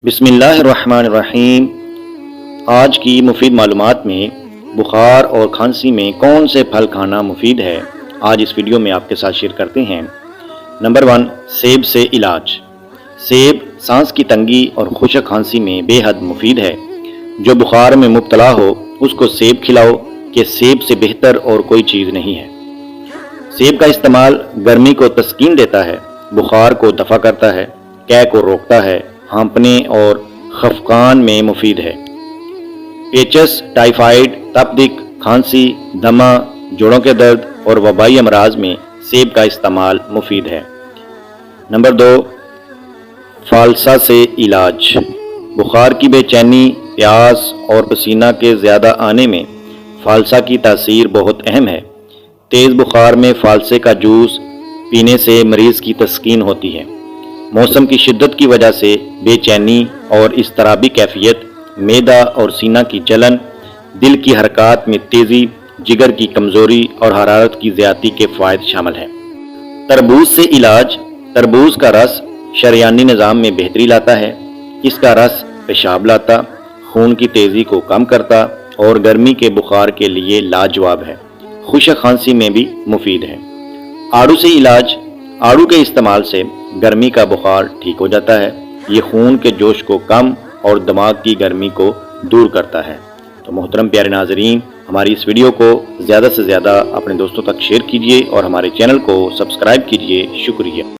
बिस्मिल्लाहिर्रहमानिर्रहीम। आज की मुफीद मालूमात में बुखार और खांसी में कौन से फल खाना मुफीद है, आज इस वीडियो में आपके साथ शेयर करते हैं। नंबर 1, सेब से इलाज। सेब सांस की तंगी और खुशक खांसी में बेहद मुफीद है। जो बुखार में मुब्तला हो उसको सेब खिलाओ कि सेब से बेहतर और कोई चीज़ नहीं है। सेब का इस्तेमाल गर्मी को तस्कीन देता है, बुखार को दफ़ा करता है, कै को रोकता है, हाँपने और खफकान में मुफीद है। पेचस, टाइफाइड, तपदिक, खांसी, दमा, जोड़ों के दर्द और वबाई अमराज में सेब का इस्तेमाल मुफीद है। नंबर 2, फालसा से इलाज। बुखार की बेचैनी, प्यास और पसीना के ज़्यादा आने में फालसा की तासीर बहुत अहम है। तेज़ बुखार में फालसे का जूस पीने से मरीज़ की तस्कीन होती है। मौसम की शिद्दत की वजह से बेचैनी और इज़्तिराबी कैफियत, मैदा और सीना की जलन, दिल की हरकत में तेज़ी, जिगर की कमज़ोरी और हरारत की ज़्यादती के फ़ायदे शामिल हैं। तरबूज से इलाज। तरबूज का रस शरियानी निज़ाम में बेहतरी लाता है। इसका रस पेशाब लाता, खून की तेज़ी को कम करता और गर्मी के बुखार के लिए लाजवाब है। खुशक खांसी में भी मुफीद है। आड़ू से इलाज। आड़ू के इस्तेमाल से गर्मी का बुखार ठीक हो जाता है। ये खून के जोश को कम और दिमाग की गर्मी को दूर करता है। तो मोहतरम प्यारे नाज़रीन, हमारी इस वीडियो को ज़्यादा से ज़्यादा अपने दोस्तों तक शेयर कीजिए और हमारे चैनल को सब्सक्राइब कीजिए। शुक्रिया।